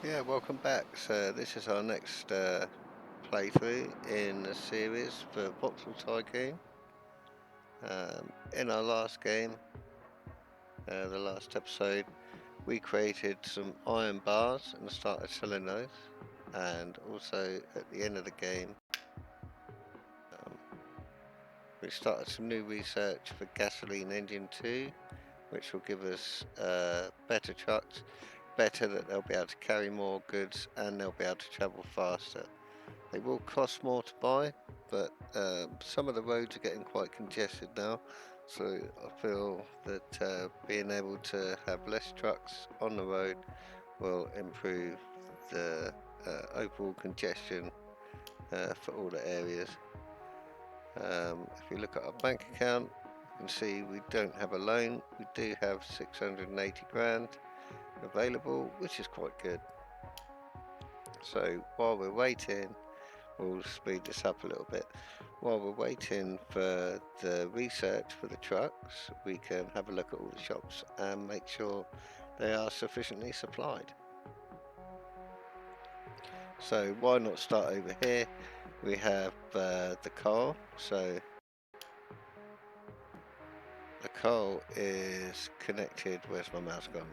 Yeah, welcome back. So this is our next playthrough in the series for Voxel Tycoon. In our last game, the last episode, we created some iron bars and started selling those. And also at the end of the game, um, we started some new research for gasoline engine 2, which will give us better trucks, better that they'll be able to carry more goods and they'll be able to travel faster. They will cost more to buy, but some of the roads are getting quite congested now, so I feel that being able to have less trucks on the road will improve the overall congestion for all the areas. If we look at our bank account, you can see we don't have a loan. We do have 680 grand available, which is quite good. So while we're waiting, we'll speed this up a little bit. While we're waiting for the research for the trucks, we can have a look at all the shops and make sure they are sufficiently supplied. So why not start over here? We have the coal. So the coal is connected, where's my mouse gone,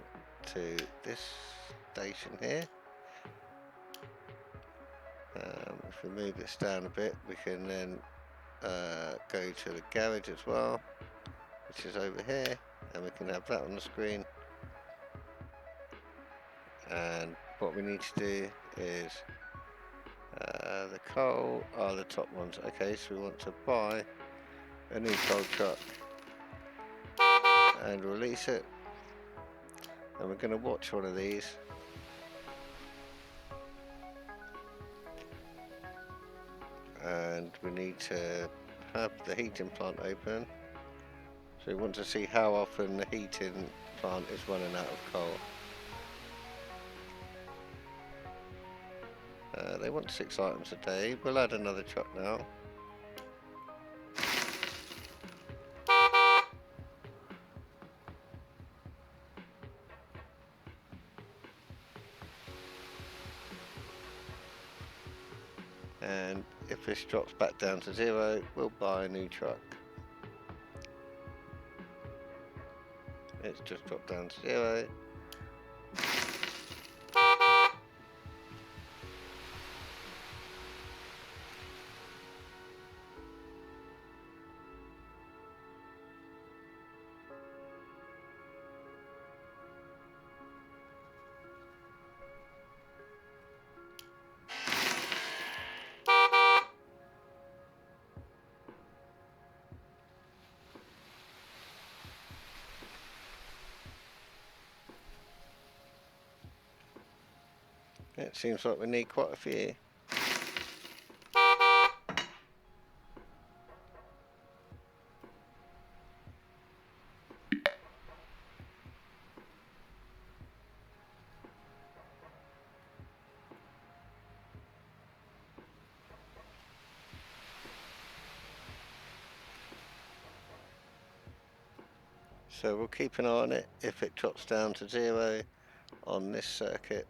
to this station here. If we move this down a bit, we can then go to the garage as well, which is over here, and we can have that on the screen. And what we need to do is the coal are the top ones. Okay, so we want to buy a new coal truck and release it, and we're going to watch one of these. And we need to have the heating plant open, so we want to see how often the heating plant is running out of coal. They want 6 items a day. We'll add another truck now. And if this drops back down to 0, we'll buy a new truck. It's just dropped down to 0. It seems like we need quite a few. So we'll keep an eye on it. If it drops down to 0 on this circuit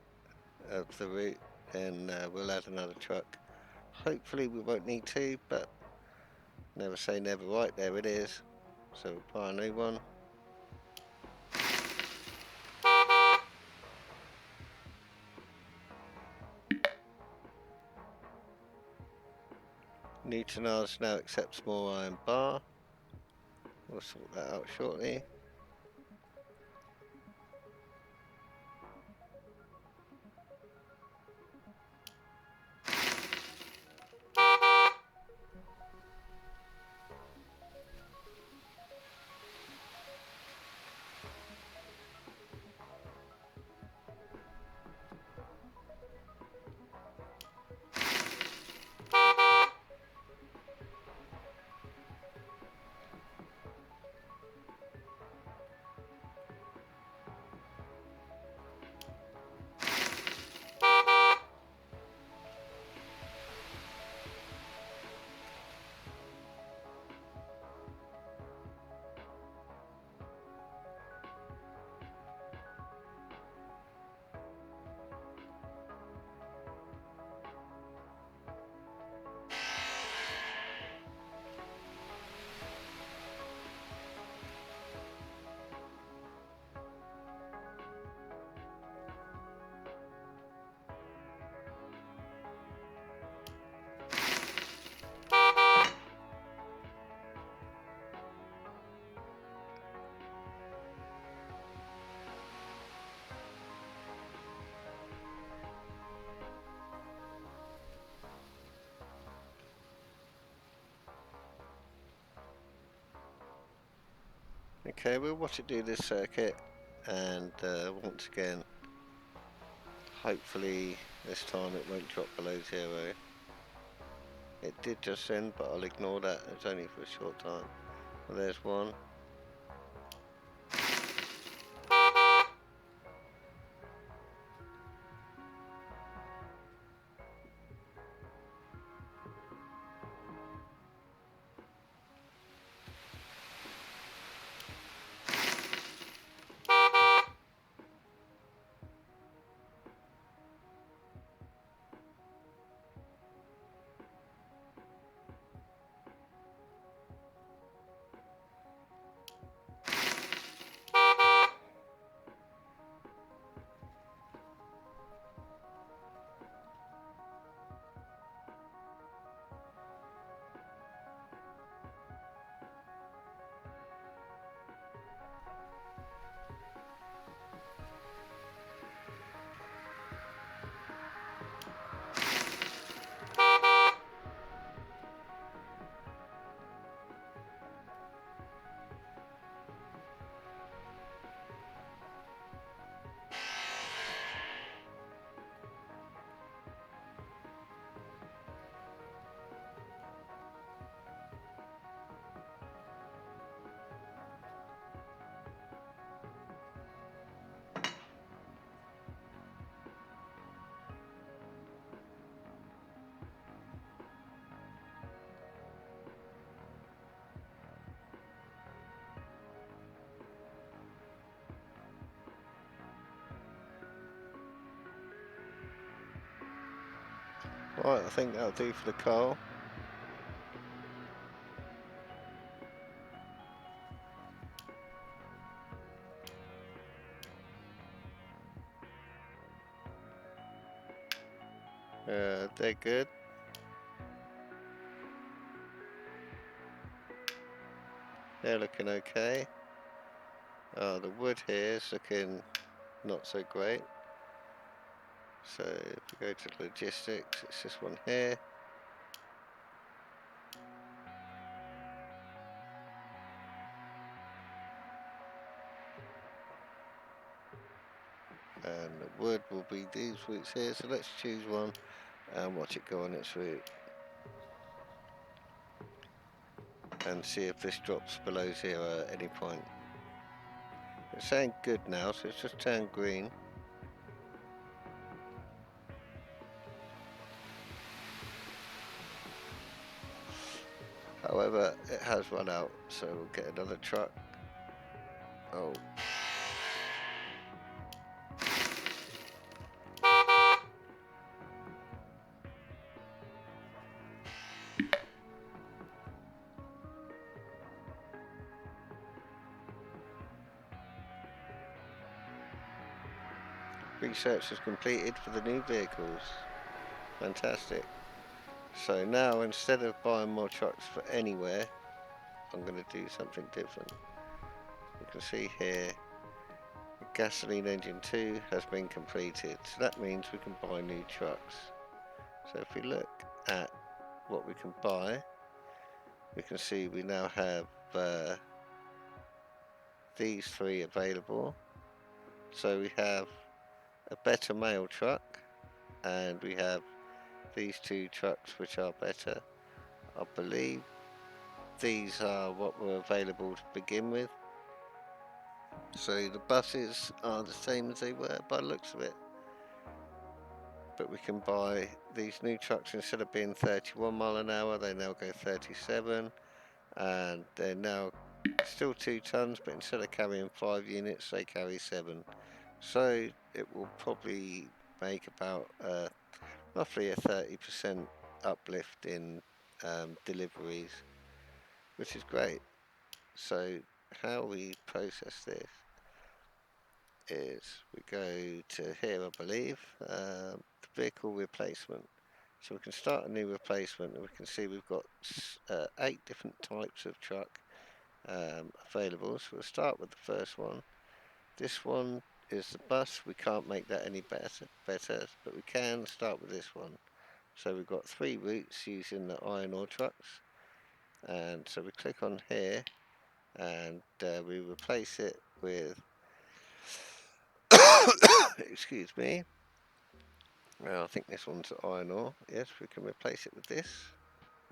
of the route, then we'll add another truck. Hopefully we won't need to, but never say never. Right, there it is. So we'll buy a new one. Newtonars now accepts more iron bar. We'll sort that out shortly. Okay, we'll watch it do this circuit, and once again, hopefully this time it won't drop below 0. It did just then, but I'll ignore that, it's only for a short time. Well, there's one. Right, I think that'll do for the car. They're good. They're looking okay. The wood here is looking not so great. So if we go to logistics, it's this one here. And the wood will be these routes here. So let's choose one and watch it go on its route. And see if this drops below 0 at any point. It's saying good now, so it's just turned green. However, it has run out, so we'll get another truck. Oh. Research is completed for the new vehicles. Fantastic. So now, instead of buying more trucks for anywhere, I'm going to do something different. You can see here, the gasoline engine 2 has been completed. So that means we can buy new trucks. So if we look at what we can buy, we can see we now have these 3 available. So we have a better mail truck, and we have these 2 trucks which are better. I believe these are what were available to begin with. So the buses are the same as they were by the looks of it. But we can buy these new trucks. Instead of being 31 mile an hour, they now go 37. And they're now still 2 tons, but instead of carrying 5 units, they carry 7. So it will probably make about roughly a 30% uplift in deliveries, which is great. So how we process this is we go to here, I believe, the vehicle replacement. So we can start a new replacement, and we can see we've got 8 different types of truck available. So we'll start with the first one. This one is the bus. We can't make that any better, but we can start with this one. So we've got 3 routes using the iron ore trucks, and so we click on here, and we replace it with excuse me. I think this one's iron ore. Yes, we can replace it with this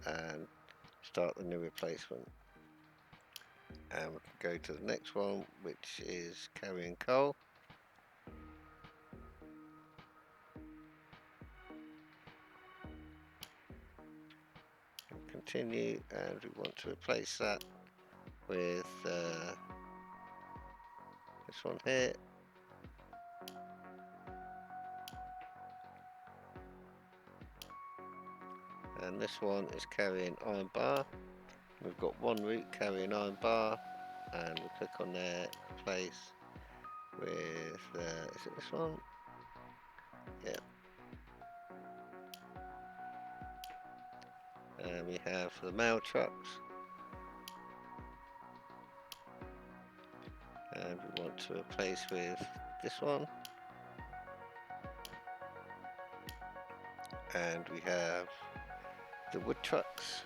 and start the new replacement. And we can go to the next one, which is carrying coal. Continue, and we want to replace that with this one here. And this one is carrying iron bar. We've got one route carrying iron bar, and we click on there, replace with, is it this one? Yeah. And we have for the mail trucks, and we want to replace with this one. And we have the wood trucks.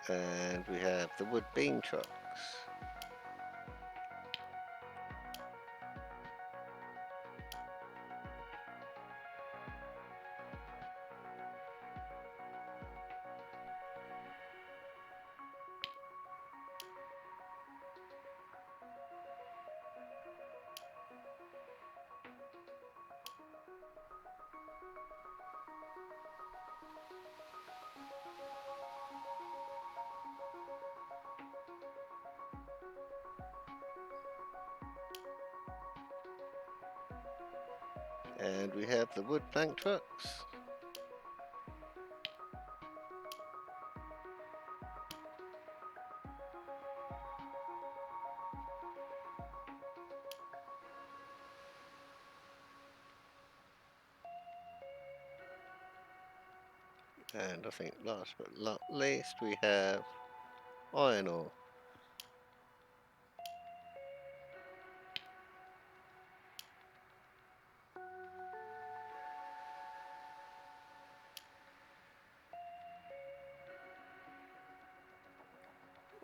And we have the wood beam trucks. And we have the wood plank trucks. And I think last but not least we have iron ore.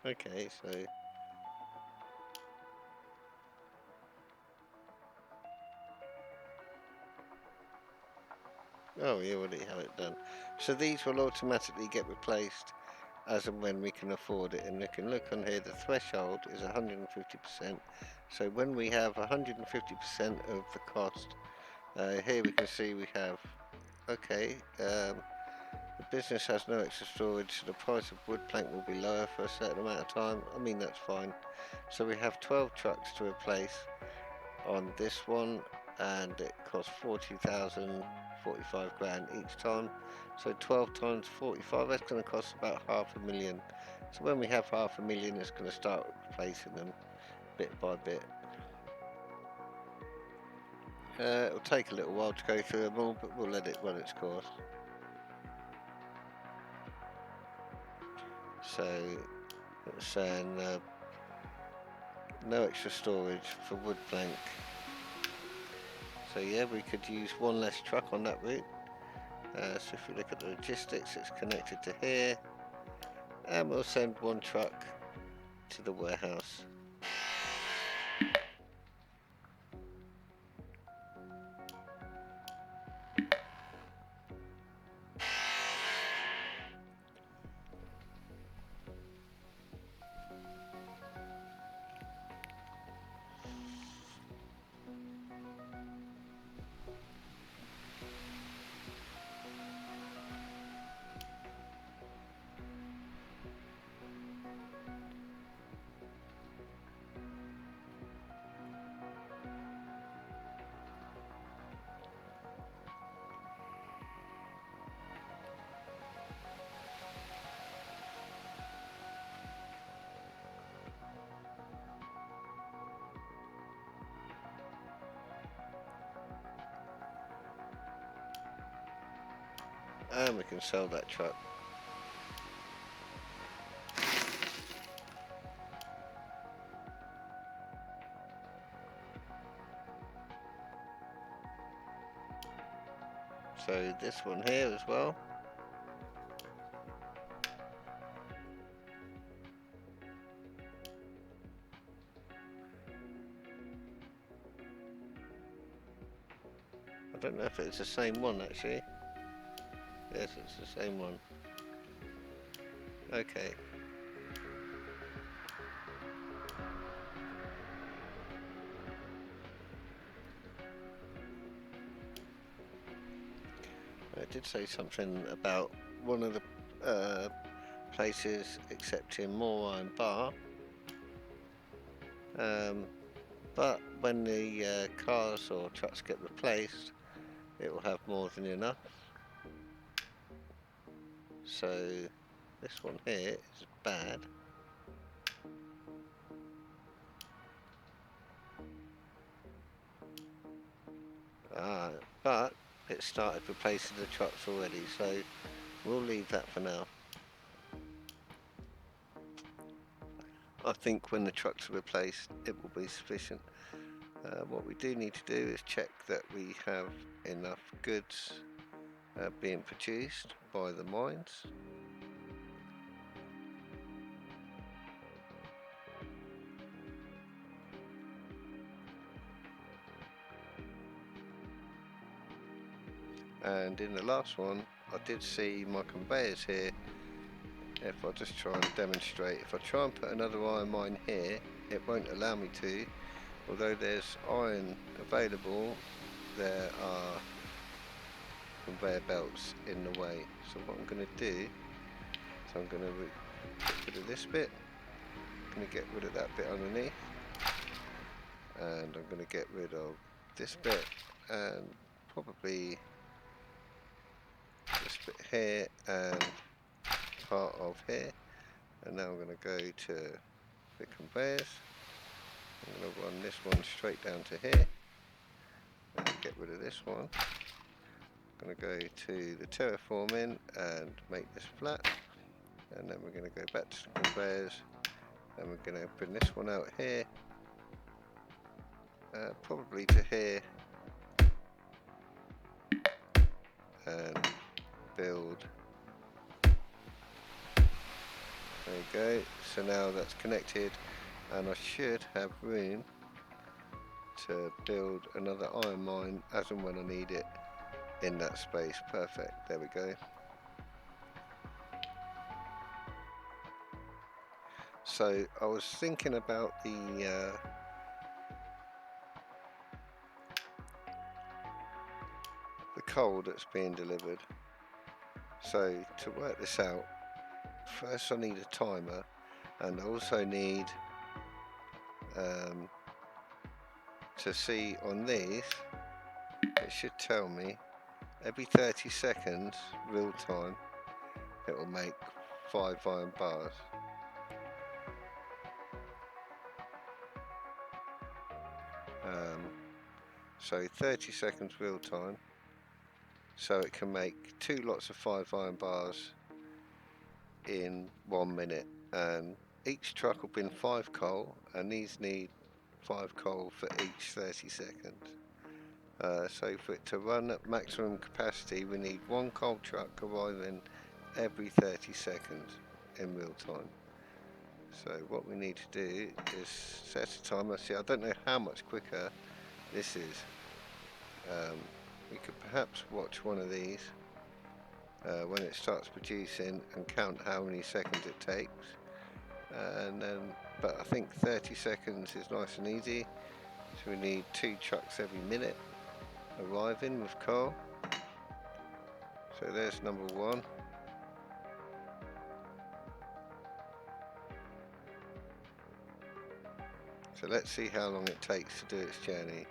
Okay, so oh, we already have it done. So these will automatically get replaced as and when we can afford it. And you can look on here, the threshold is 150%. So when we have 150% of the cost, here we can see we have, okay, the business has no extra storage, so the price of wood plank will be lower for a certain amount of time. I mean, that's fine. So we have 12 trucks to replace on this one, and it costs 40,000, 45 grand each time. So 12 times 45, that's going to cost about $500,000. So when we have $500,000, it's going to start replacing them bit by bit. It'll take a little while to go through them all, but we'll let it run its course. So it's saying no extra storage for wood plank. So yeah, we could use one less truck on that route. So if we look at the logistics, it's connected to here, and we'll send one truck to the warehouse. And we can sell that truck. So this one here as well. I don't know if it's the same one actually. Yes, it's the same one. Okay. I did say something about one of the places accepting more iron bar, but when the cars or trucks get replaced, it will have more than enough. So this one here is bad. But it started replacing the trucks already, so we'll leave that for now. I think when the trucks are replaced, it will be sufficient. What we do need to do is check that we have enough goods being produced by the mines. And in the last one, I did see my conveyors here. If I just try and demonstrate, if I try and put another iron mine here, it won't allow me to. Although there's iron available, there are conveyor belts in the way. So what I'm going to do is I'm going to get rid of this bit. I'm going to get rid of that bit underneath, and I'm going to get rid of this bit and probably this bit here and part of here. And now I'm going to go to the conveyors. I'm going to run this one straight down to here and get rid of this one. I'm going to go to the terraforming and make this flat, and then we're going to go back to the conveyors and we're going to bring this one out here, probably to here, and build. There you go. So now that's connected, and I should have room to build another iron mine as and when I need it in that space. Perfect. There we go. So I was thinking about the coal that's being delivered. So to work this out, first I need a timer, and I also need to see on these, it should tell me every 30 seconds real time it will make 5 iron bars. So 30 seconds real time, so it can make 2 lots of 5 iron bars in 1 minute, and each truck will bring 5 coal, and these need 5 coal for each 30 seconds. So for it to run at maximum capacity, we need 1 coal truck arriving every 30 seconds in real time. So what we need to do is set a timer. See, I don't know how much quicker this is. We could perhaps watch one of these when it starts producing and count how many seconds it takes, and then, but I think 30 seconds is nice and easy. So we need 2 trucks every minute arriving with coal. So there's number 1. So let's see how long it takes to do its journey.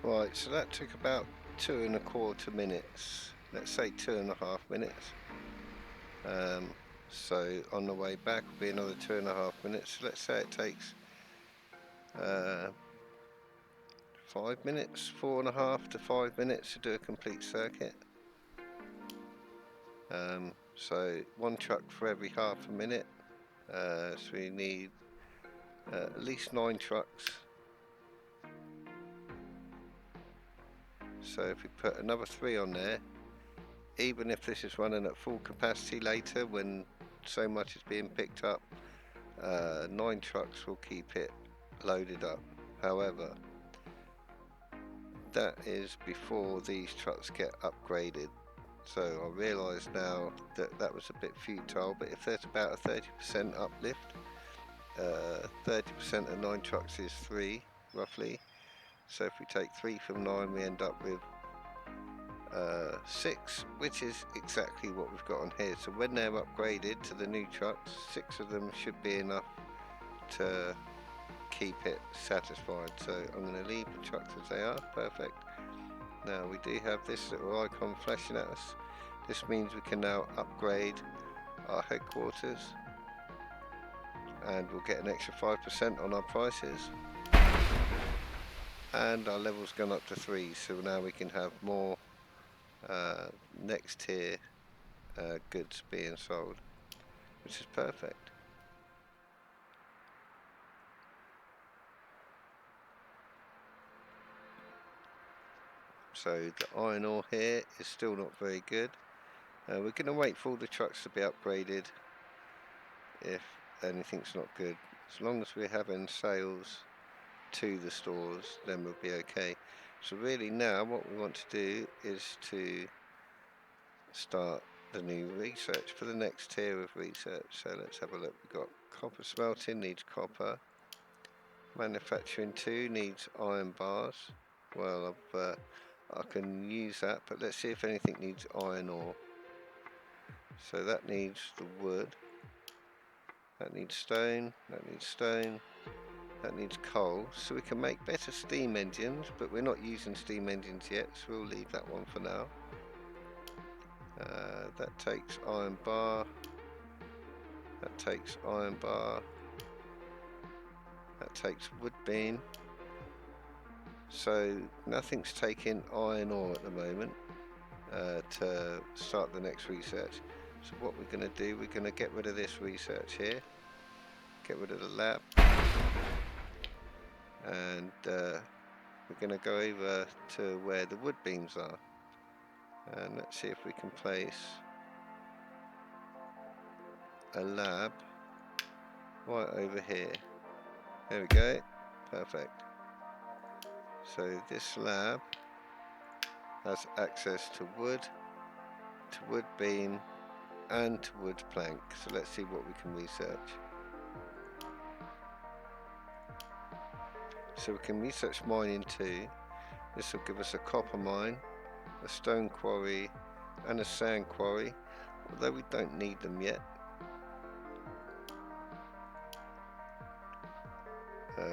Right, so that took about 2.25 minutes. Let's say 2.5 minutes. So on the way back will be another 2.5 minutes. So let's say it takes 5 minutes, 4.5 to 5 minutes to do a complete circuit. So one truck for every half a minute. So we need at least 9 trucks. So if we put another 3 on there, even if this is running at full capacity later when so much is being picked up, 9 trucks will keep it loaded up. However, that is before these trucks get upgraded. So I realise now that that was a bit futile, but if there's about a 30% uplift, 30% of 9 trucks is 3 roughly. So if we take 3 from 9, we end up with 6, which is exactly what we've got on here. So when they're upgraded to the new trucks, 6 of them should be enough to keep it satisfied. So I'm going to leave the trucks as they are. Perfect. Now we do have this little icon flashing at us. This means we can now upgrade our headquarters and we'll get an extra 5% on our prices, and our level's gone up to 3, so now we can have more next tier goods being sold, which is perfect. So the iron ore here is still not very good. We're going to wait for all the trucks to be upgraded if anything's not good. As long as we're having sales to the stores, then we'll be okay. So really now what we want to do is to start the new research for the next tier of research. So let's have a look. We've got copper smelting, needs copper. Manufacturing 2 needs iron bars. Well, I can use that, but let's see if anything needs iron ore. So that needs the wood, that needs stone, that needs stone, that needs coal. So we can make better steam engines, but we're not using steam engines yet, so we'll leave that one for now. That takes iron bar, that takes iron bar, that takes wood beam. So nothing's taking iron ore at the moment to start the next research. So what we're going to do, we're going to get rid of this research here, get rid of the lab, and we're going to go over to where the wood beams are, and let's see if we can place a lab right over here. There we go, perfect. So this lab has access to wood beam, and to wood plank. So let's see what we can research. So we can research mining 2. This will give us a copper mine, a stone quarry, and a sand quarry, although we don't need them yet.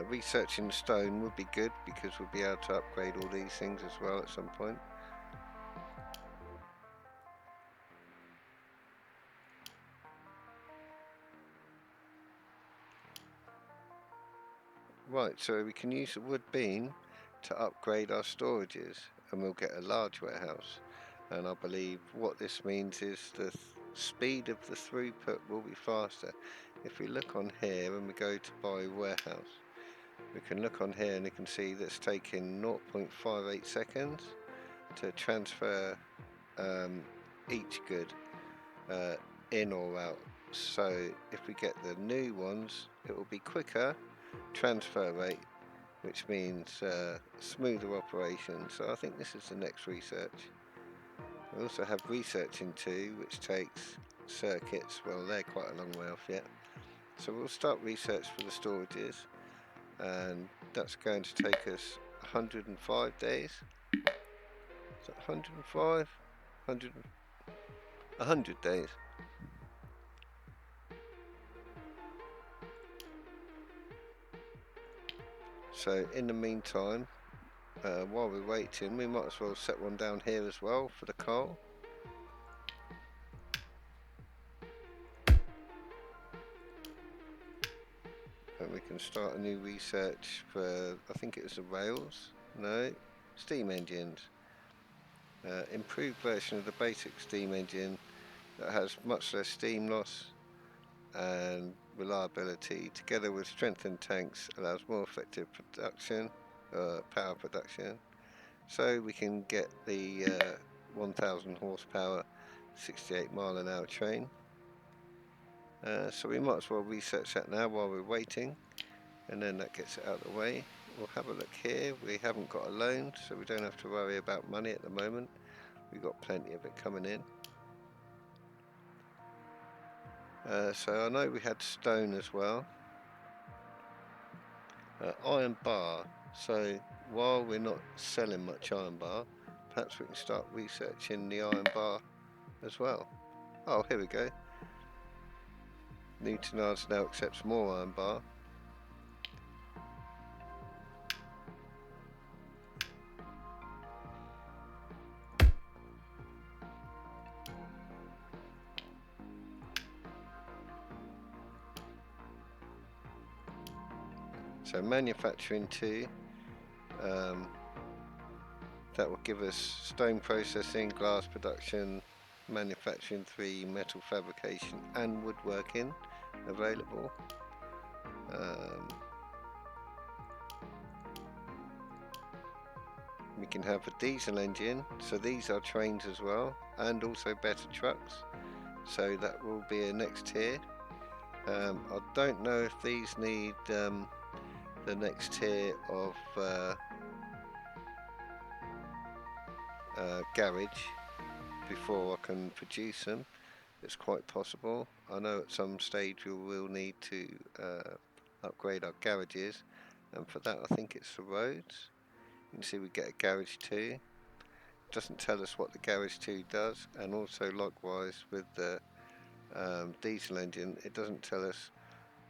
Researching stone would be good because we'll be able to upgrade all these things as well at some point. Right, so we can use the wood beam to upgrade our storages, and we'll get a large warehouse. And I believe what this means is the speed of the throughput will be faster. If we look on here and we go to buy warehouse, we can look on here and you can see that's taking 0.58 seconds to transfer each good in or out. So if we get the new ones, it will be quicker transfer rate, which means smoother operation. So I think this is the next research. We also have researching 2, which takes circuits. Well, they're quite a long way off yet. So we'll start research for the storages, and that's going to take us 105 days. Is that 105? 100 days. So in the meantime, while we're waiting, we might as well set one down here as well for the coal. And we can start a new research for, I think it was the rails, no, steam engines. Improved version of the basic steam engine that has much less steam loss and reliability, together with strengthened tanks, allows more effective production, power production. So we can get the 1000 horsepower 68-mile-an-hour train. So we might as well research that now while we're waiting, and then that gets it out of the way. We'll have a look here. We haven't got a loan, so we don't have to worry about money at the moment. We've got plenty of it coming in. So I know we had stone as well. Iron bar. So while we're not selling much iron bar, perhaps we can start researching the iron bar as well. Oh, here we go. Newtonards now accepts more iron bar. So manufacturing 2, that will give us stone processing, glass production, manufacturing 3, metal fabrication and woodworking available. We can have a diesel engine, so these are trains as well, and also better trucks, so that will be a next tier. I don't know if these need the next tier of garage before I can produce them. It's quite possible. I know at some stage we will need to upgrade our garages, and for that I think it's the roads. You can see we get a garage 2. It doesn't tell us what the garage 2 does, and also likewise with the diesel engine, it doesn't tell us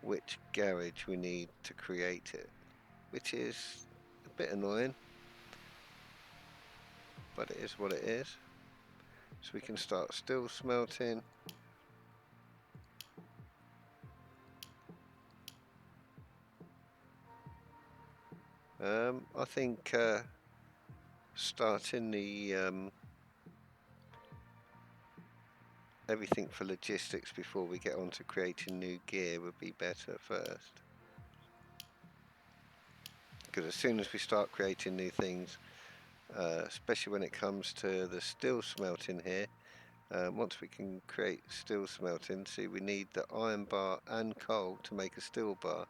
which garage we need to create it, which is a bit annoying, but it is what it is. So we can start steel smelting. I think starting the everything for logistics before we get on to creating new gear would be better first, because as soon as we start creating new things, especially when it comes to the steel smelting here, once we can create steel smelting, see, we need the iron bar and coal to make a steel bar,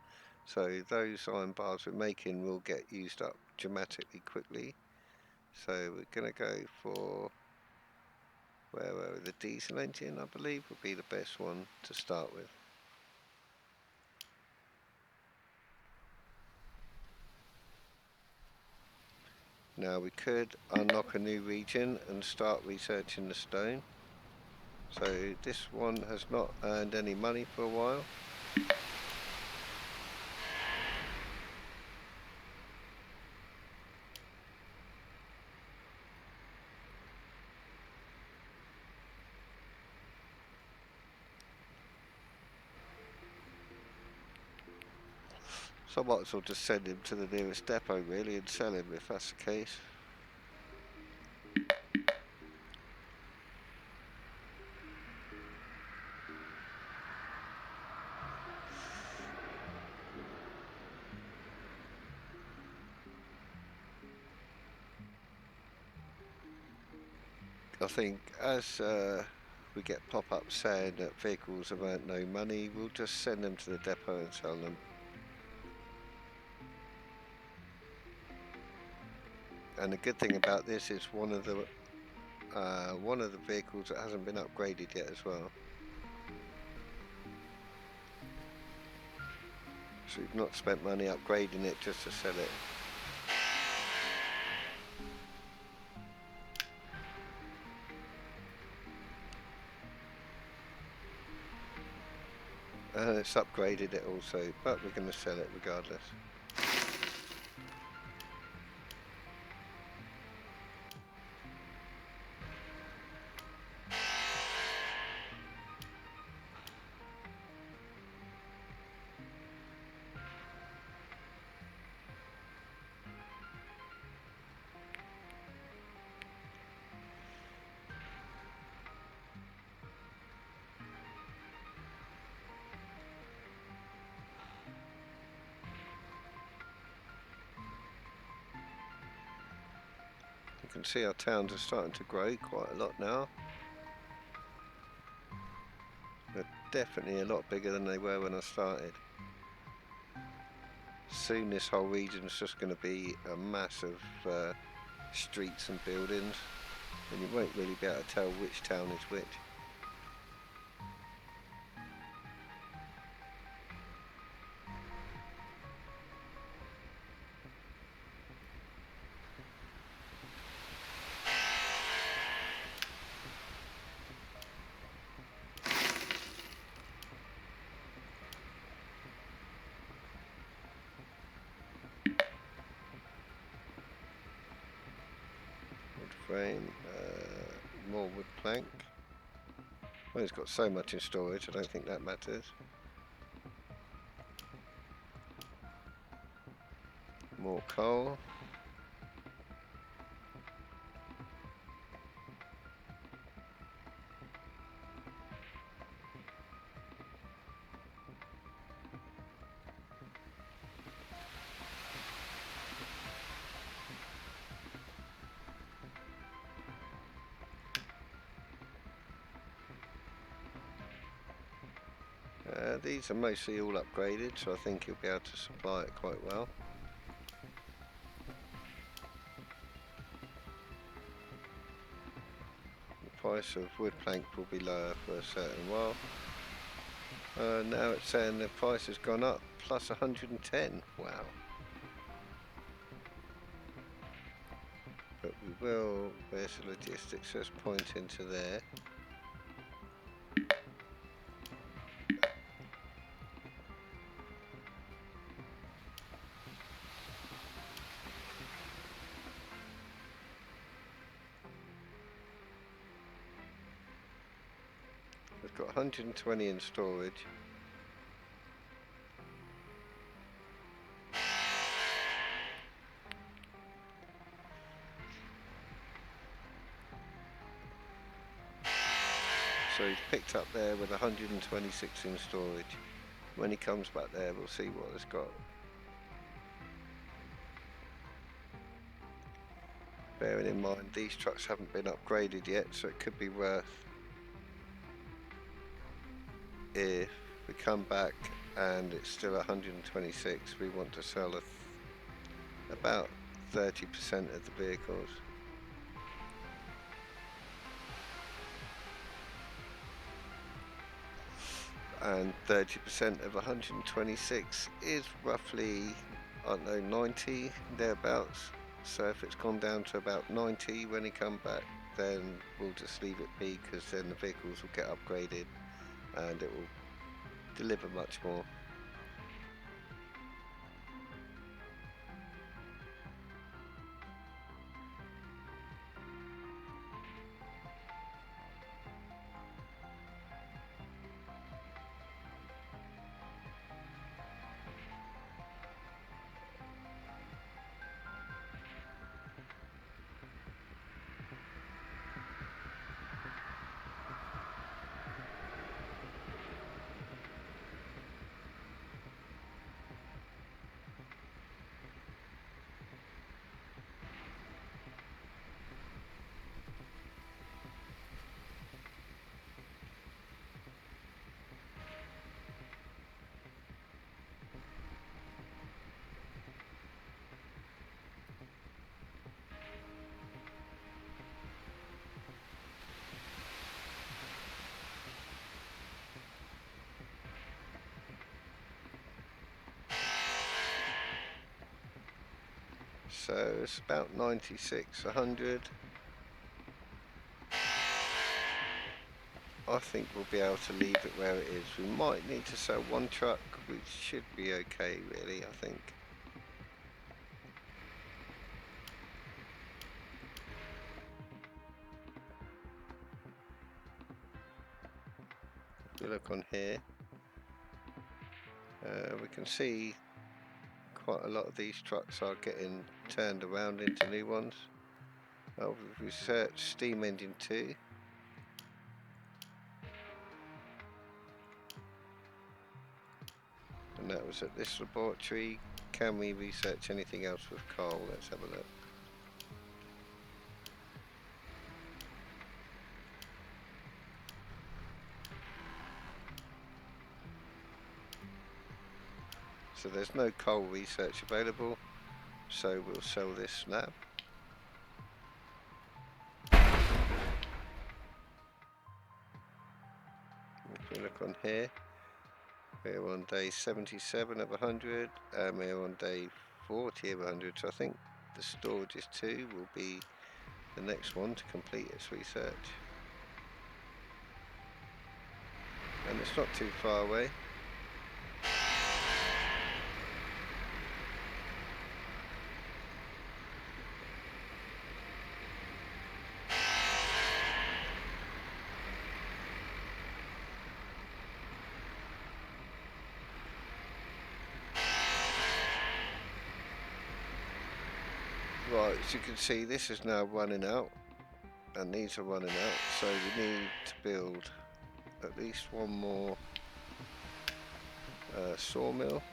so those iron bars we're making will get used up dramatically quickly. So we're going to go for the diesel engine, I believe, would be the best one to start with. Now we could unlock a new region and start researching the stone. So this one has not earned any money for a while. So I might as well just send him to the nearest depot really and sell him if that's the case. I think as we get pop-ups saying that vehicles have earned no money, we'll just send them to the depot and sell them. And the good thing about this is one of the vehicles that hasn't been upgraded yet as well. So we've not spent money upgrading it just to sell it. And it's upgraded it also, but we're going to sell it regardless. You can see our towns are starting to grow quite a lot now. They're definitely a lot bigger than they were when I started. Soon this whole region's just going to be a mass of streets and buildings, and you won't really be able to tell which town is which. Wood frame, more wood plank. Well, it's got so much in storage, I don't think that matters. More coal. These are mostly all upgraded, so I think you'll be able to supply it quite well. The price of wood plank will be lower for a certain while. Now it's saying the price has gone up, plus 110. Wow. But we will, where's the logistics? Let's point into there. We've got 120 in storage. So he's picked up there with 126 in storage. When he comes back there, we'll see what it's got. Bearing in mind these trucks haven't been upgraded yet, so it could be worth, if we come back and it's still 126, we want to sell about 30% of the vehicles. And 30% of 126 is roughly, I don't know, 90 thereabouts. So if it's gone down to about 90 when he come back, then we'll just leave it be, because then the vehicles will get upgraded and it will deliver much more. So it's about 96, 100. I think we'll be able to leave it where it is. We might need to sell one truck, which should be okay really, I think. If we look on here, we can see quite a lot of these trucks are getting turned around into new ones. We've researched steam engine 2. And that was at this laboratory. Can we research anything else with coal? Let's have a look. So there's no coal research available, so we'll sell this slab. If we look on here, we're on day 77 of 100, and we're on day 40 of 100, so I think the storages 2 will be the next one to complete its research. And it's not too far away. Right, as you can see, this is now running out, and these are running out, so we need to build at least one more sawmill.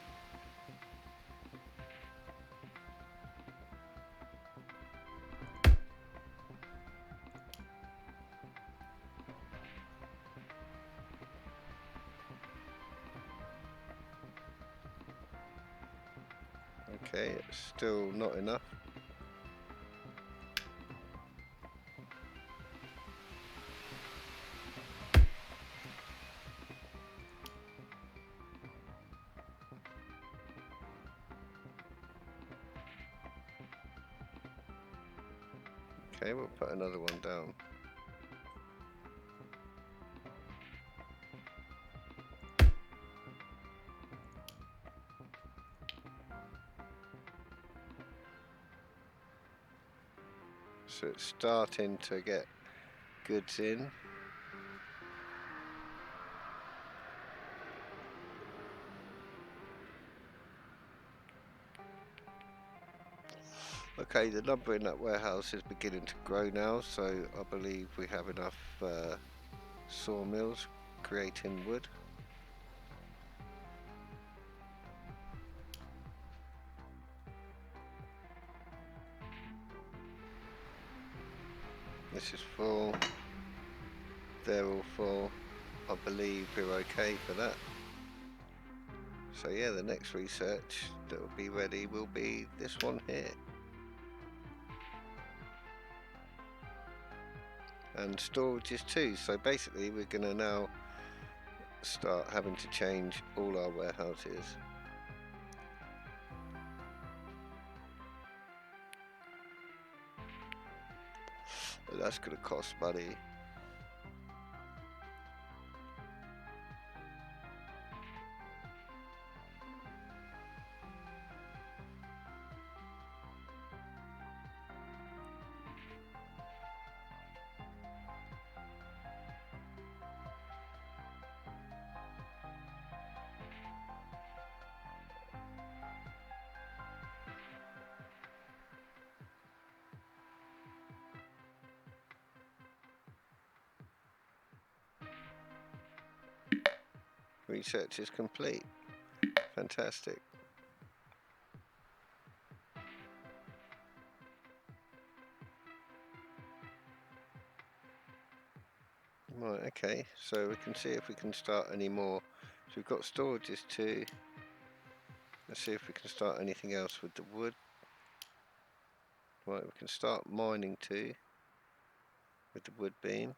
Okay, it's still not enough. Okay, we'll put another one down. So it's starting to get goods in. Okay, the number in that warehouse is beginning to grow now, so I believe we have enough sawmills creating wood. This is full, they're all full. I believe we're okay for that. So yeah, the next research that will be ready will be this one here. And storages too, so basically we're going to now start having to change all our warehouses. But that's going to cost money. Research is complete. Fantastic. Right, okay, so we can see if we can start any more. So we've got storages too. Let's see if we can start anything else with the wood. Right, we can start mining too with the wood beam.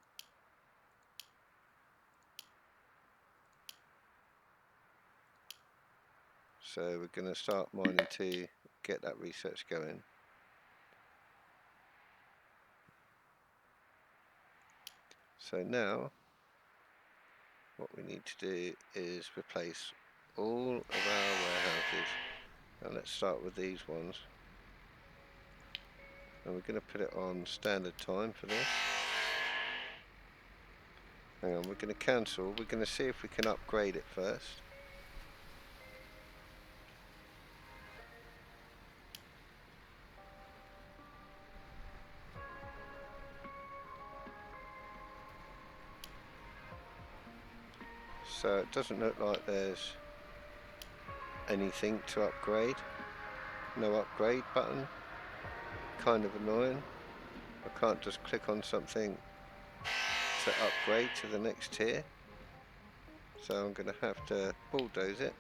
So we're going to start mining to get that research going. So now what we need to do is replace all of our warehouses. And let's start with these ones. And we're going to put it on standard time for this. Hang on, we're going to cancel. We're going to see if we can upgrade it first. So it doesn't look like there's anything to upgrade. No upgrade button. Kind of annoying. I can't just click on something to upgrade to the next tier. So I'm going to have to bulldoze it.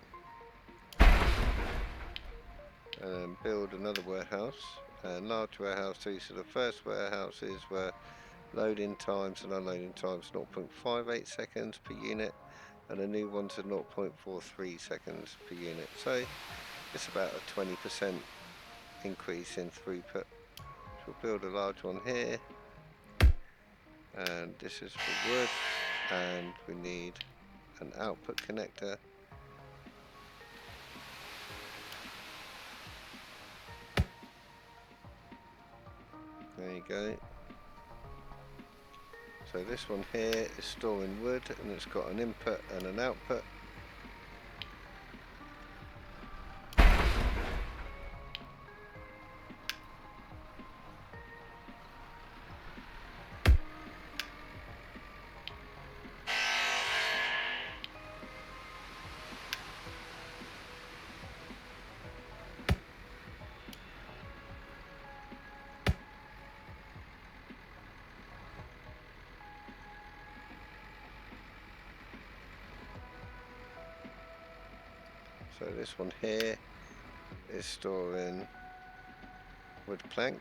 and then build another warehouse, and large warehouse 2. So the first warehouses were loading times and unloading times 0.58 seconds per unit, and the new ones are 0.43 seconds per unit. So it's about a 20% increase in throughput. So we'll build a large one here, and this is for wood, and we need an output connector. There you go. So this one here is storing wood, and it's got an input and an output. So this one here is storing wood plank.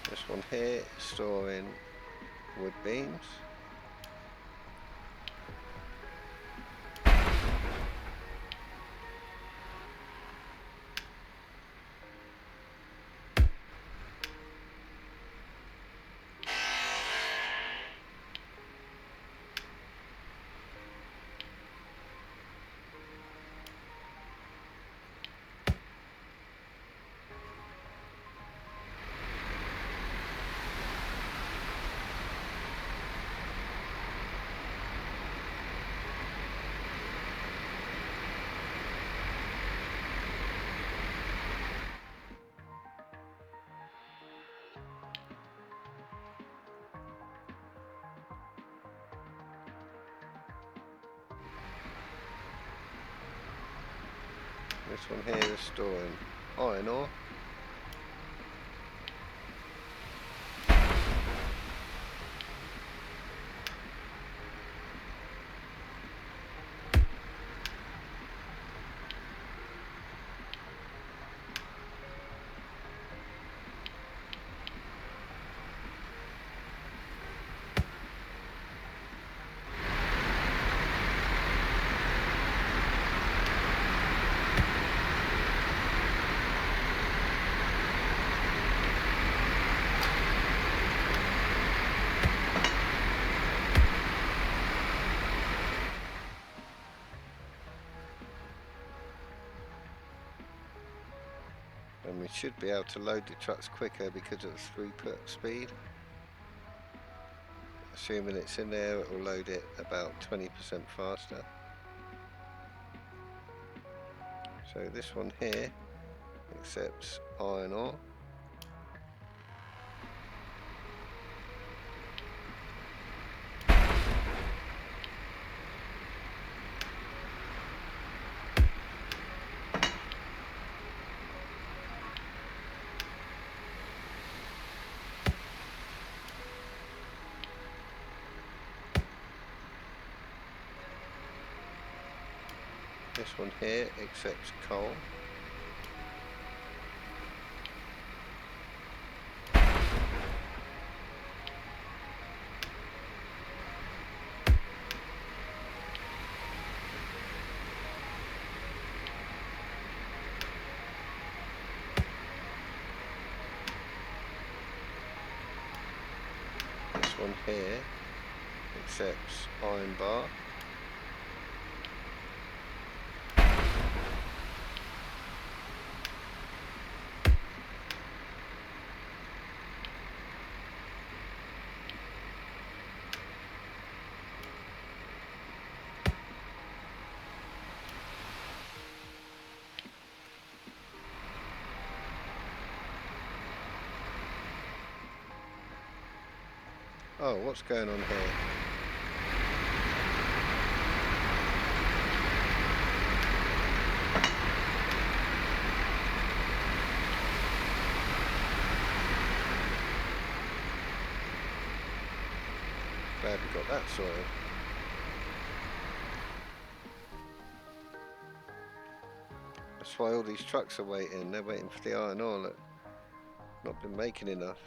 This one here is storing wood beams. This one here is storing iron ore. And we should be able to load the trucks quicker because of the throughput speed. Assuming it's in there, it will load it about 20% faster. So this one here accepts iron ore. This one here accepts coal. This one here accepts iron bar. Oh, what's going on here? that soil. That's why all these trucks are waiting. They're waiting for the iron ore that not been making enough.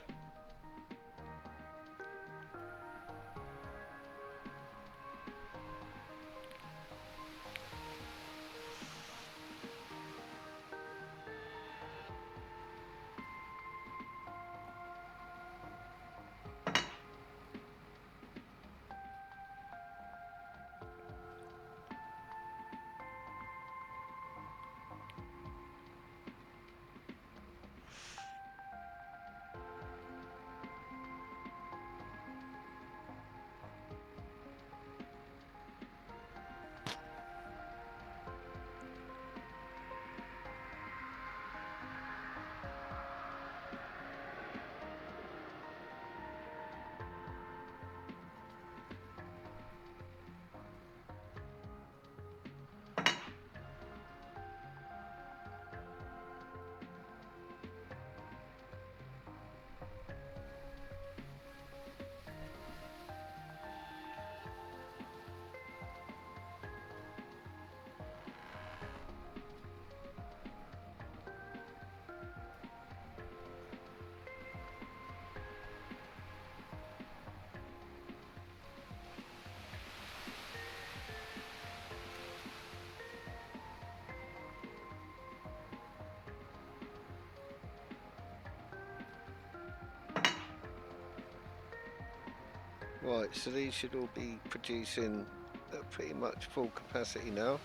Right, so these should all be producing at pretty much full capacity now.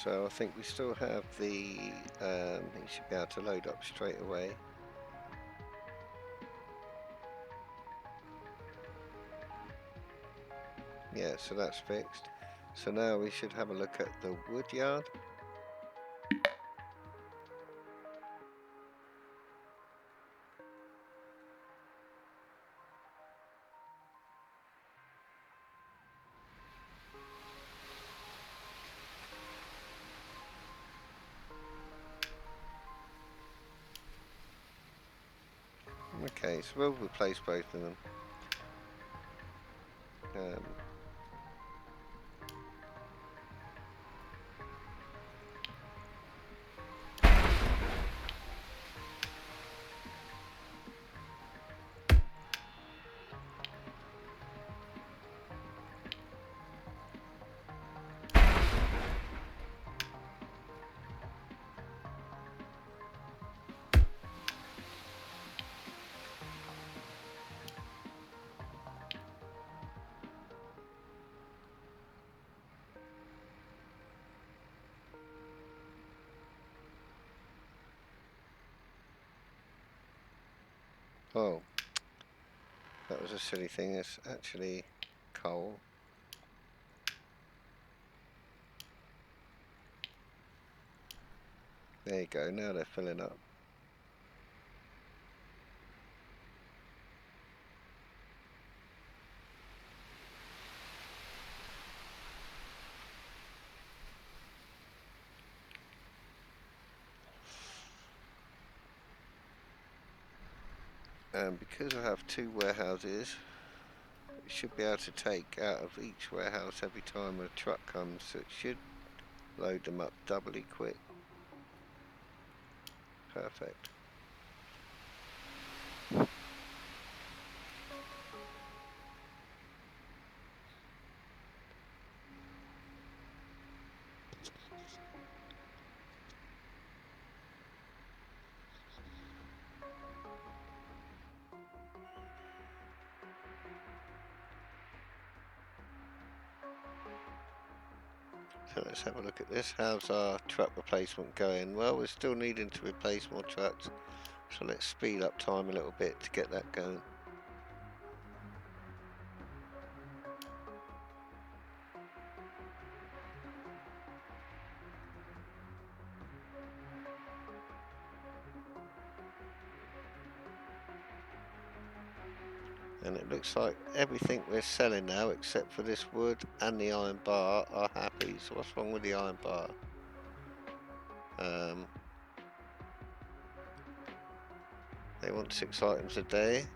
So I think we still have the, you should be able to load up straight away. Yeah, so that's fixed. So now we should have a look at the wood yard. Okay, so we'll replace both of them. Oh, that was a silly thing. It's actually coal. There you go, now they're filling up. And because I have two warehouses, it should be able to take out of each warehouse every time a truck comes, so it should Load them up doubly quick. Perfect. So let's have a look at this. How's our truck replacement going? Well, we're still needing to replace more trucks. So let's speed up time a little bit to get that going. And it looks like everything we're selling now, except for this wood and the iron bar, are happy. So what's wrong with the iron bar? They want 6 items a day.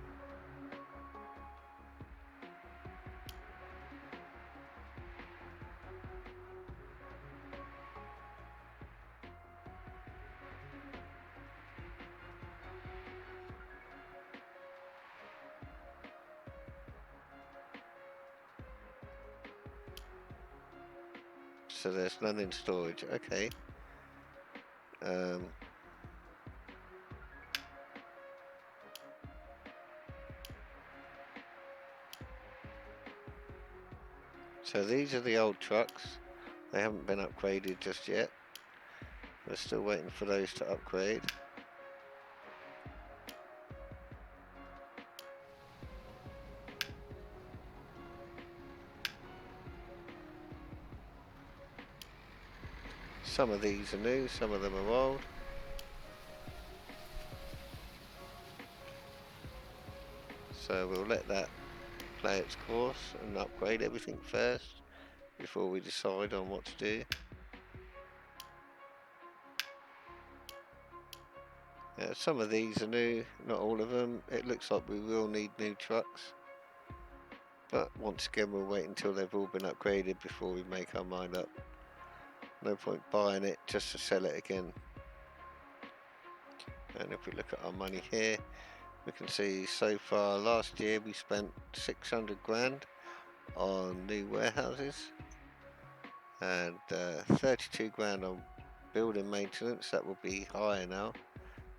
So there's none in storage. Okay. So these are the old trucks. They haven't been upgraded just yet. We're still waiting for those to upgrade. Some of these are new, some of them are old. So we'll let that play its course and upgrade everything first before we decide on what to do. Some of these are new, not all of them. It looks like we will need new trucks. But once again, we'll wait until they've all been upgraded before we make our mind up. No point buying it just to sell it again. And if we look at our money here, we can see so far last year we spent 600 grand on new warehouses and 32 grand on building maintenance. That will be higher now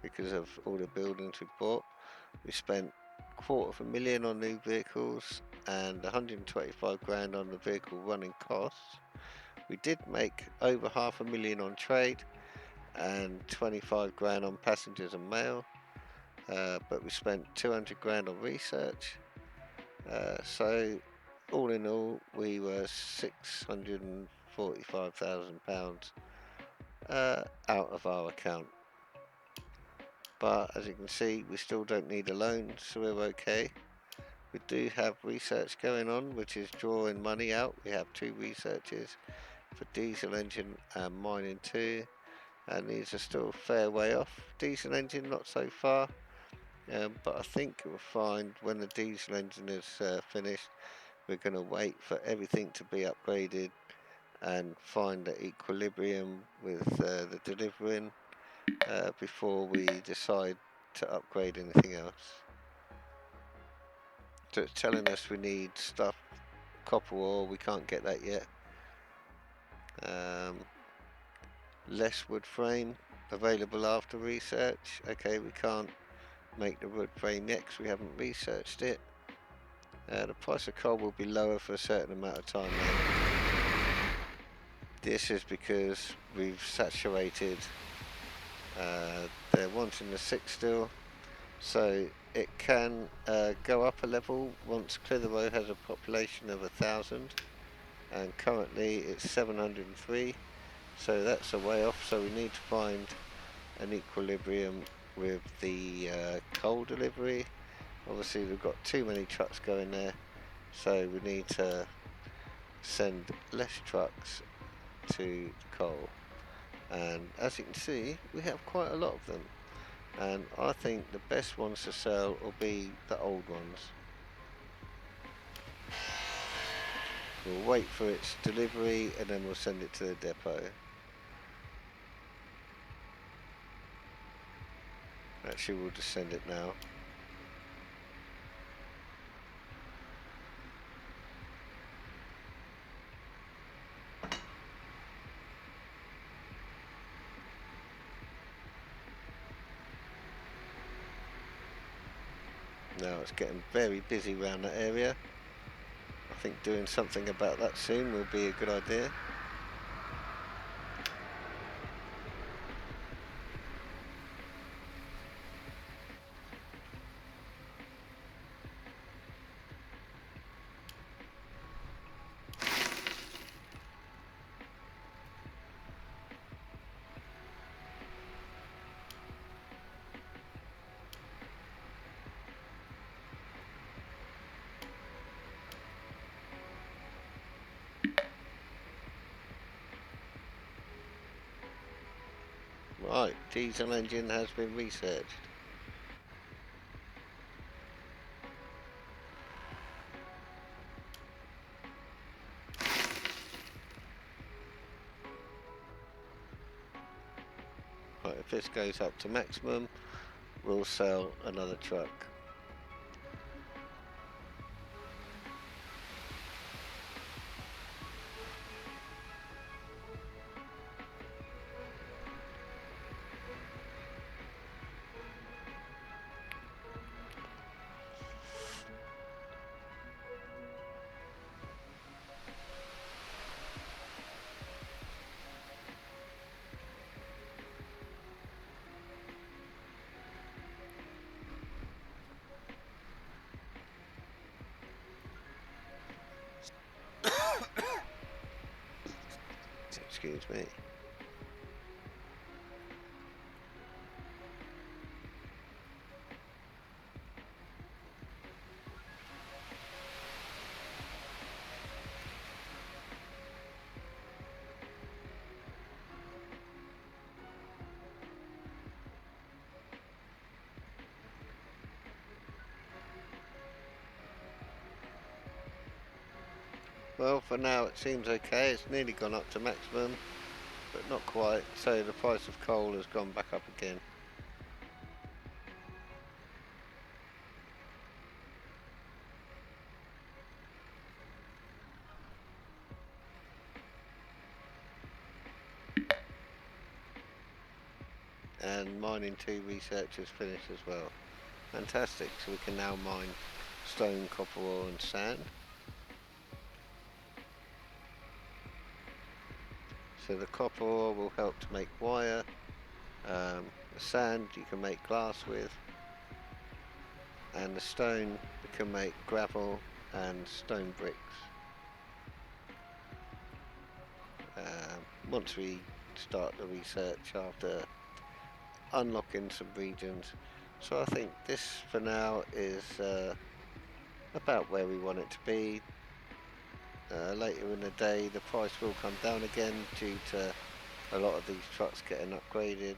because of all the buildings we bought. We spent $250,000 on new vehicles and 125 grand on the vehicle running costs. We did make over $500,000 on trade and 25 grand on passengers and mail, but we spent 200 grand on research. So all in all, we were £645,000 out of our account. But as you can see, we still don't need a loan, so we're okay. We do have research going on, which is drawing money out. We have 2 researches for diesel engine and mining 2, and these are still a fair way off. Diesel engine not so far, but I think we'll find when the diesel engine is finished, we're going to wait for everything to be upgraded and find the equilibrium with the delivering before we decide to upgrade anything else. So it's telling us we need stuff, copper ore, we can't get that yet. Less wood frame available after research. Okay, we can't make the wood frame yet because we haven't researched it. The price of coal will be lower for a certain amount of time now. This is because we've saturated. They're wanting the 6 still, so it can go up a level once Clitheroe has a population of 1,000, and currently it's 703, so that's a way off. So we need to find an equilibrium with the coal delivery. Obviously we've got too many trucks going there, so we need to send less trucks to the coal, and as you can see we have quite a lot of them, and I think the best ones to sell will be the old ones. We'll wait for its delivery and then we'll send it to the depot. Actually, we'll just send it now. Now it's getting very busy around that area. I think doing something about that soon will be a good idea. Right, diesel engine has been researched. Right, if this goes up to maximum, we'll sell another truck. Excuse me. Well, for now it seems okay. It's nearly gone up to maximum, but not quite. So the price of coal has gone back up again. And mining 2 research is finished as well. Fantastic, so we can now mine stone, copper ore and sand. So the copper ore will help to make wire, the sand you can make glass with, and the stone we can make gravel and stone bricks. Once we start the research after unlocking some regions. So I think this for now is about where we want it to be. Later in the day the price will come down again due to a lot of these trucks getting upgraded.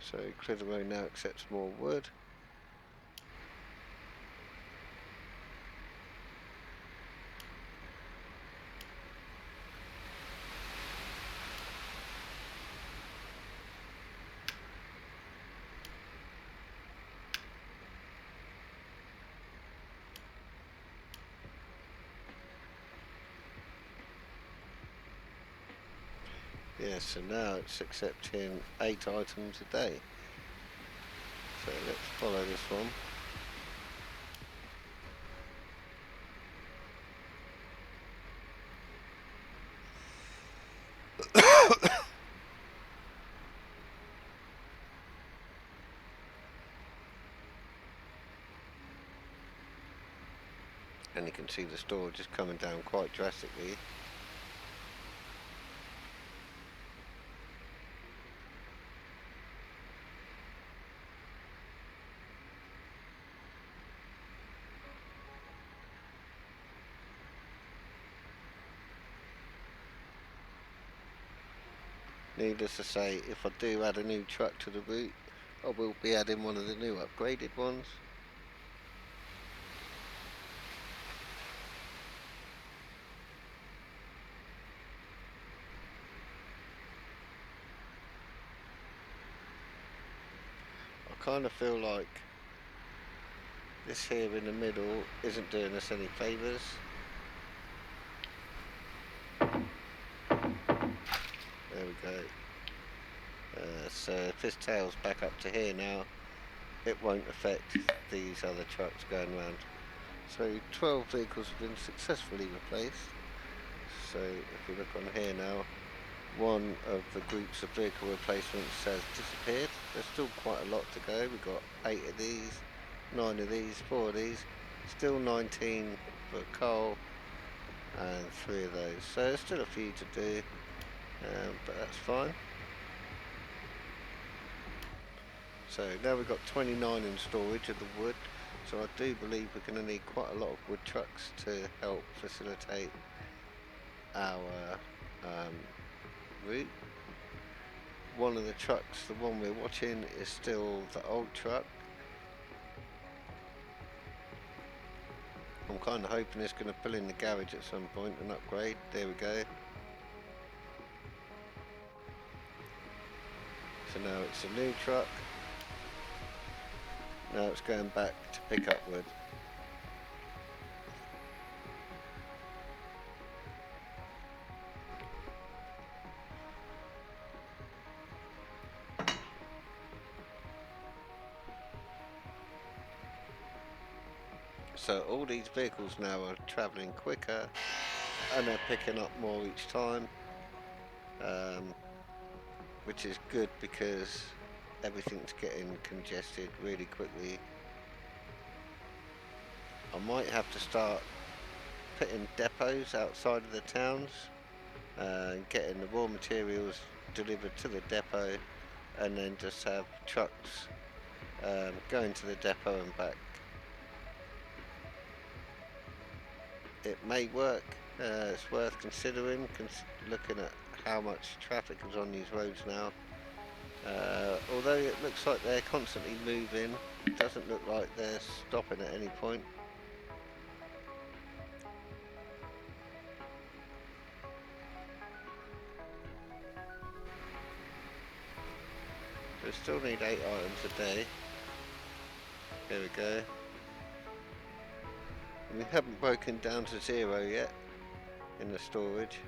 So Clitheroe now accepts more wood. Yeah, so now it's accepting 8 items a day. So let's follow this one. And you can see the storage is coming down quite drastically. Needless to say, if I do add a new truck to the route, I will be adding one of the new upgraded ones. kind of feel like this here in the middle isn't doing us any favours. There we go. So if this tail's back up to here now, it won't affect these other trucks going around. So 12 vehicles have been successfully replaced. So if we look on here now, one of the groups of vehicle replacements has disappeared. There's still quite a lot to go. We've got 8 of these, 9 of these, 4 of these, still 19 for coal and 3 of those. So there's still a few to do, but that's fine. So now we've got 29 in storage of the wood, so I do believe we're going to need quite a lot of wood trucks to help facilitate our route. One of the trucks, the one we're watching, is still the old truck. I'm kind of hoping it's going to pull in the garage at some point and upgrade. There we go. So now it's a new truck. Now it's going back to pick up wood. So all these vehicles now are travelling quicker and they're picking up more each time, which is good because everything's getting congested really quickly. I might have to start putting depots outside of the towns and getting the raw materials delivered to the depot, and then just have trucks going to the depot and back. It may work. It's worth considering, looking at how much traffic is on these roads now. Although it looks like they're constantly moving, it doesn't look like they're stopping at any point. We still need 8 items a day. There we go. And we haven't broken down to 0 yet in the storage.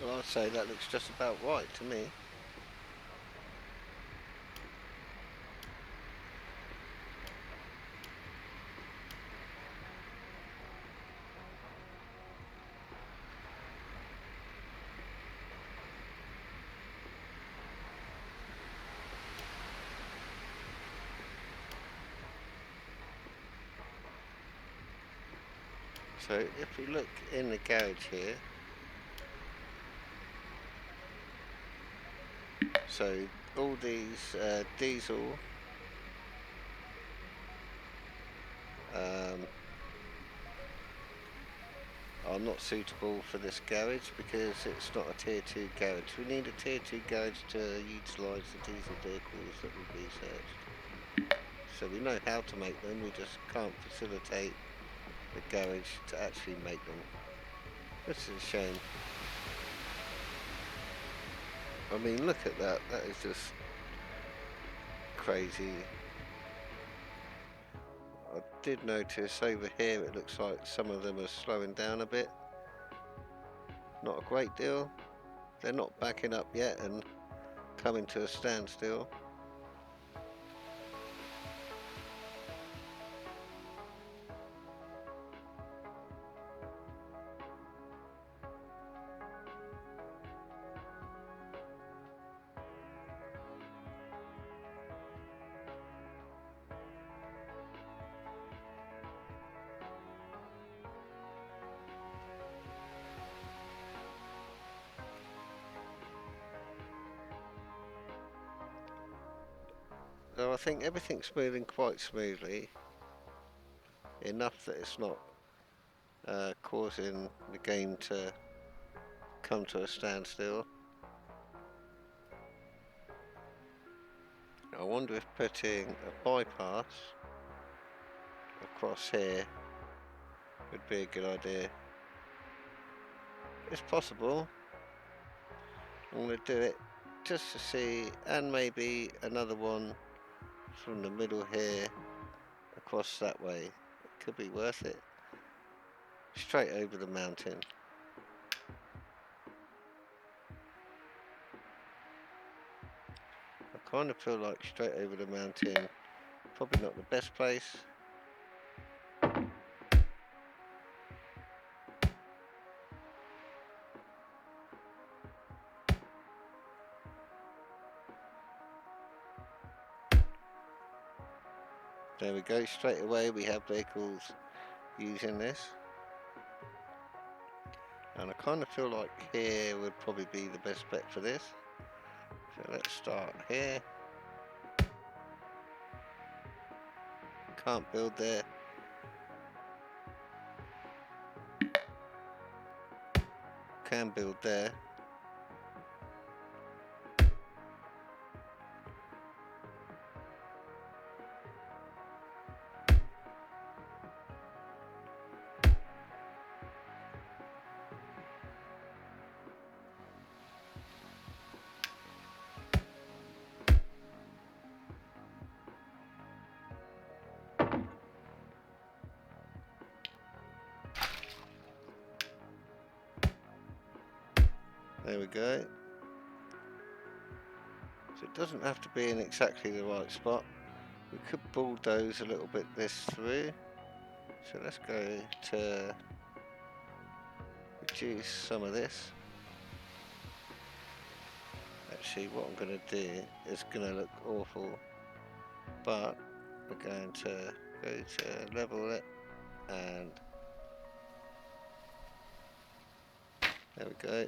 Well, I'd say that looks just about right to me. So if we look in the garage here, so all these diesel are not suitable for this garage because it's not a tier 2 garage. We need a tier 2 garage to utilise the diesel vehicles that we've researched. So we know how to make them, we just can't facilitate the garage to actually make them. This is a shame. I mean, look at that. That is just crazy. I did notice over here it looks like some of them are slowing down a bit. Not a great deal. They're not backing up yet and coming to a standstill. So I think everything's moving quite smoothly, enough that it's not causing the game to come to a standstill. I wonder if putting a bypass across here would be a good idea. It's possible. I'm going to do it just to see, and maybe another one from the middle here across that way. It could be worth it. Straight over the mountain. I kind of feel like straight over the mountain, probably not the best place. There we go, straight away we have vehicles using this. And I kind of feel like here would probably be the best bet for this. So let's start here. Can't build there. Can build there. There we go. So it doesn't have to be in exactly the right spot. We could bulldoze a little bit this through. So let's go to reduce some of this. Actually, what I'm going to do is going to look awful, but we're going to go to level it, and there we go.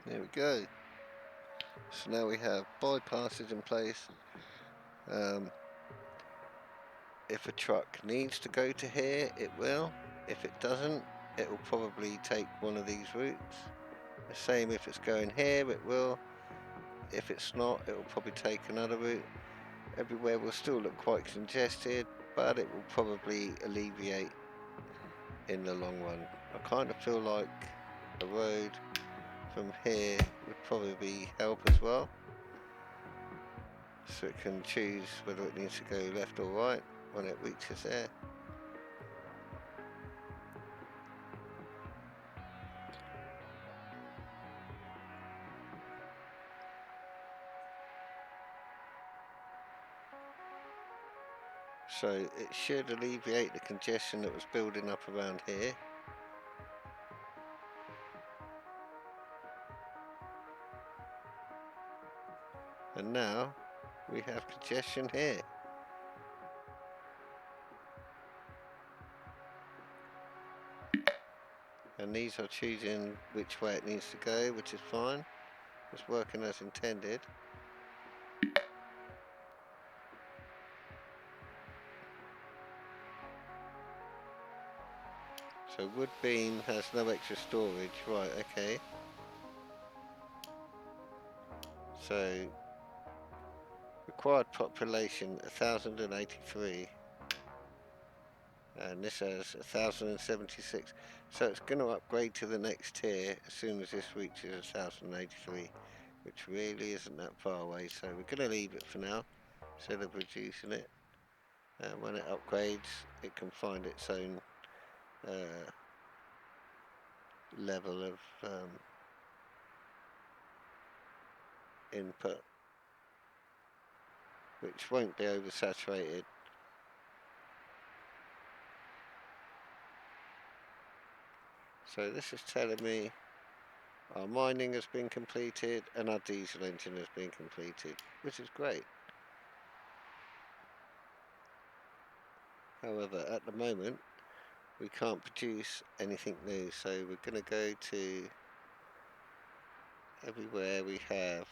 There we go. So now we have bypasses in place. If a truck needs to go to here, it will. If it doesn't, it will probably take one of these routes. The same if it's going here, it will. If it's not, it will probably take another route. Everywhere will still look quite congested, but it will probably alleviate in the long run. I kind of feel like a road from here would probably help as well. So it can choose whether it needs to go left or right when it reaches there. So it should alleviate the congestion that was building up around here. And now we have congestion here. And these are choosing which way it needs to go, which is fine. It's working as intended. So wood beam has no extra storage, right, okay. So required population 1083. And this has 1076, so it's going to upgrade to the next tier as soon as this reaches 1083, which really isn't that far away, so we're going to leave it for now instead of reducing it. When it upgrades, it can find its own level of input, which won't be oversaturated. So this is telling me our mining has been completed and our diesel engine has been completed, which is great. However, at the moment we can't produce anything new, so we're going to go to everywhere we have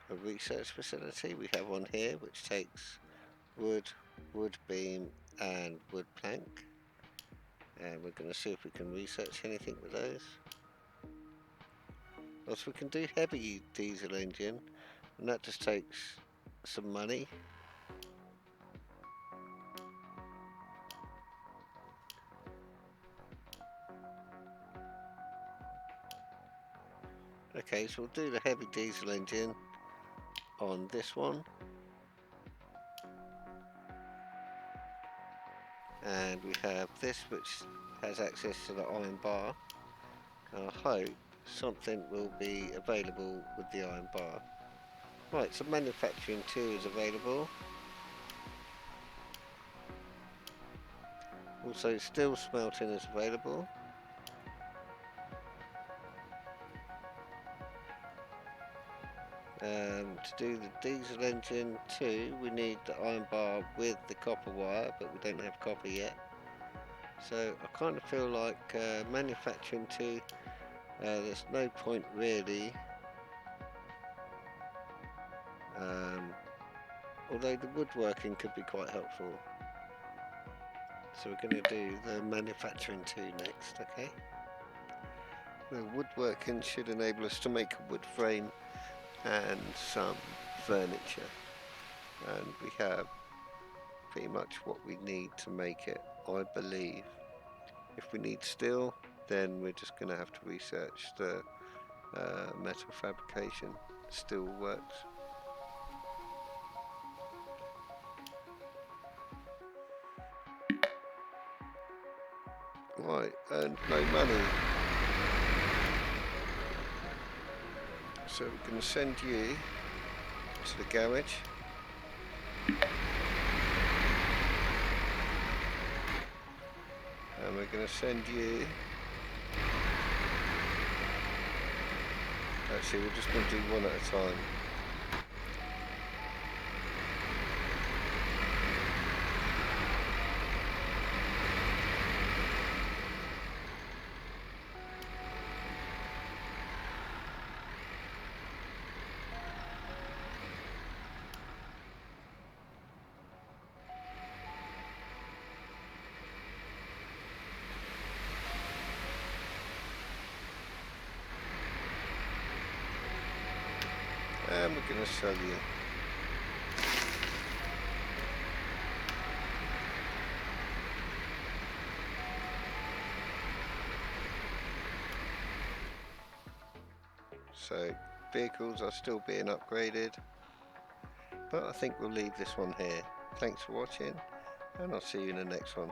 a research facility. We have one here which takes wood, wood beam and wood plank, and we're going to see if we can research anything with those. Also, we can do heavy diesel engine, and that just takes some money. Okay, so we'll do the heavy diesel engine on this one, and we have this which has access to the iron bar. I hope something will be available with the iron bar. Right, so manufacturing 2 is available. Also steel smelting is available. To do the diesel engine 2 we need the iron bar with the copper wire, but we don't have copper yet. So I kind of feel like manufacturing 2, there's no point really. Although the woodworking could be quite helpful. So we're going to do the manufacturing 2 next, okay? The woodworking should enable us to make a wood frame and some furniture. And we have pretty much what we need to make it, I believe. If we need steel, then we're just going to have to research the metal fabrication. Steel works. Right, and no money. So we're going to send you to the garage. And we're going to send you... Actually, we're just going to do one at a time. And we're going to sell you. So vehicles are still being upgraded, but I think we'll leave this one here. Thanks for watching, and I'll see you in the next one.